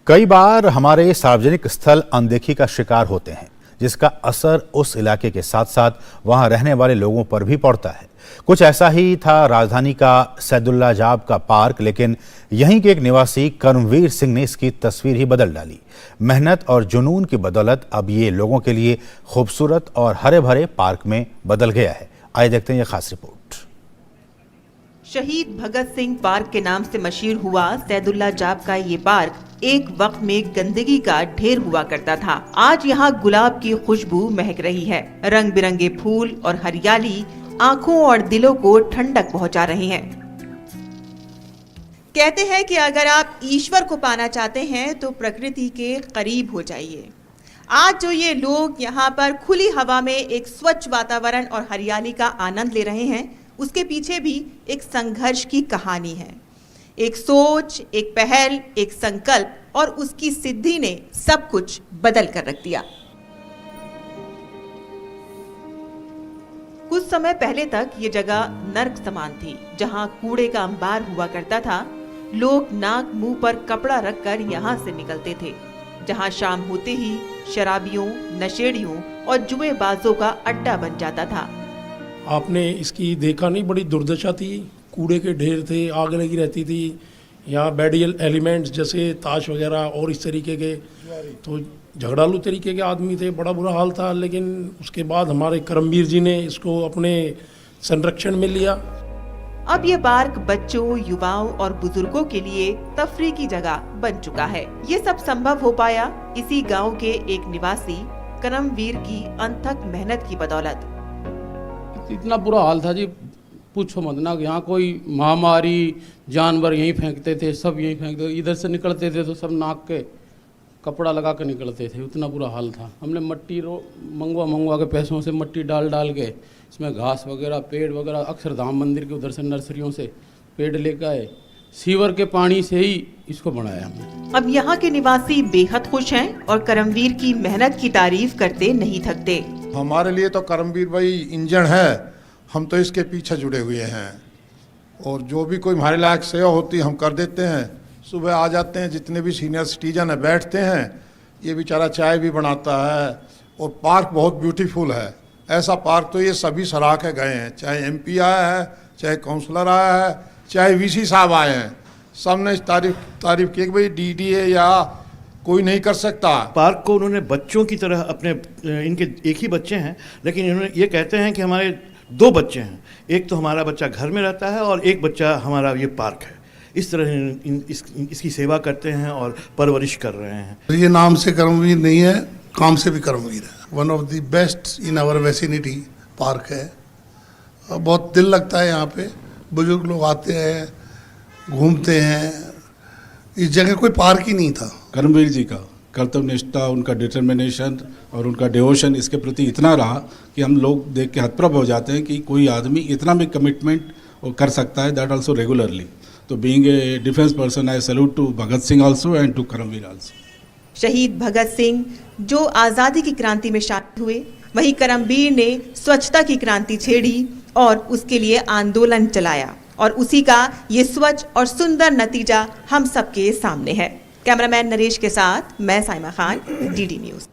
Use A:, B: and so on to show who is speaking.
A: कई बार हमारे सार्वजनिक स्थल अनदेखी का शिकार होते हैं, जिसका असर उस इलाके के साथ साथ वहां रहने वाले लोगों पर भी पड़ता है। कुछ ऐसा ही था राजधानी का सैदुल्ला जाब का पार्क, लेकिन यहीं के एक निवासी कर्मवीर सिंह ने इसकी तस्वीर ही बदल डाली। मेहनत और जुनून की बदौलत अब ये लोगों के लिए खूबसूरत और हरे भरे पार्क में बदल गया है। आइए देखते हैं ये खास रिपोर्ट।
B: शहीद भगत सिंह पार्क के नाम से मशहूर हुआ सैदुल्ला जाब का ये पार्क एक वक्त में गंदगी का ढेर हुआ करता था। आज यहाँ गुलाब की खुशबू महक रही है। रंग बिरंगे फूल और हरियाली आँखों और दिलों को ठंडक पहुँचा रहे हैं। कहते हैं कि अगर आप ईश्वर को पाना चाहते हैं तो प्रकृति के करीब हो जाइए। आज जो ये लोग यहाँ पर खुली हवा में एक स्वच्छ वातावरण और हरियाली का आनंद ले रहे हैं, उसके पीछे भी एक संघर्ष की कहानी है। एक सोच, एक पहल, एक संकल्प और उसकी सिद्धि ने सब कुछ बदल कर रख दिया। कुछ समय पहले तक ये जगह नर्क समान थी, जहां कूड़े का अंबार हुआ करता था। लोग नाक मुंह पर कपड़ा रखकर यहाँ से निकलते थे, जहां शाम होते ही शराबियों, नशेड़ियों और जुएबाजों का अड्डा बन जाता था।
C: आपने इसकी देखा नहीं, बड़ी दुर्दशा थी। कूड़े के ढेर थे, आग लगी रहती थी। यहाँ बैड एलिमेंट्स जैसे ताश वगैरह और इस तरीके के, तो झगड़ालू तरीके के आदमी थे। बड़ा बुरा हाल था। लेकिन उसके बाद हमारे करमवीर जी ने इसको अपने संरक्षण में लिया।
B: अब ये पार्क बच्चों, युवाओं और बुजुर्गों के लिए तफरीह की जगह बन चुका है। ये सब संभव हो पाया इसी गांव के एक निवासी करमवीर की अनथक मेहनत की बदौलत।
D: इतना बुरा हाल था जी, पूछो मत ना। यहाँ कोई महामारी, जानवर यहीं फेंकते थे, सब यहीं फेंकते थे। इधर से निकलते थे तो सब नाक के कपड़ा लगा के निकलते थे। उतना बुरा हाल था। हमने मट्टी मंगवा के पैसों से मट्टी डाल के इसमें घास वगैरह, पेड़ वगैरह, अक्षरधाम मंदिर के उधर से नर्सरियों से पेड़ लेकर आए। सीवर के पानी से ही इसको बनाया हमने।
B: अब यहाँ के निवासी बेहद खुश हैं और करमवीर की मेहनत की तारीफ करते नहीं थकते।
E: हमारे लिए तो करमवीर भाई इंजन है, हम तो इसके पीछे जुड़े हुए हैं और जो भी कोई हमारे लायक सेवा होती है हम कर देते हैं। सुबह आ जाते हैं, जितने भी सीनियर सिटीजन है बैठते हैं, ये बेचारा चाय भी बनाता है। और पार्क बहुत ब्यूटीफुल है। ऐसा पार्क तो ये सभी सराह के गए हैं, चाहे एमपी आया है, चाहे काउंसलर आया है, चाहे वीसी साहब आए हैं, सबने तारीफ की कि भाई डीडीए या कोई नहीं कर सकता।
F: पार्क को उन्होंने बच्चों की तरह अपने, इनके एक ही बच्चे हैं, लेकिन इन्होंने ये कहते हैं कि हमारे 2 बच्चे हैं। एक तो हमारा बच्चा घर में रहता है और एक बच्चा हमारा ये पार्क है। इस तरह इसकी सेवा करते हैं और परवरिश कर रहे हैं।
G: ये नाम से कर्मवीर नहीं है, काम से भी कर्मवीर है। One of the best in our vicinity park है। बहुत दिल लगता है यहाँ पे। बुजुर्ग लोग आते हैं, घूमते हैं। इस जगह कोई पार्क ही नहीं था।
H: कर्मवीर जी का कर्तव्यनिष्ठा, उनका डिटर्मिनेशन और उनका डिवोशन इसके प्रति इतना रहा कि हम लोग देख के हतप्रभ हो जाते हैं कि कोई आदमी इतना भी कमिटमेंट कर सकता है, दैट आल्सो रेगुलरली। तो being a defence person, I salute to Bhagat Singh also and to Karamveer also.
B: शहीद भगत सिंह जो आज़ादी की क्रांति में शामिल हुए, वहीं करमवीर ने स्वच्छता की क्रांति छेड़ी और उसके लिए आंदोलन चलाया, और उसी का ये स्वच्छ और सुंदर नतीजा हम सबके सामने है। कैमरामैन नरेश के साथ मैं साइमा खान, डीडी न्यूज़।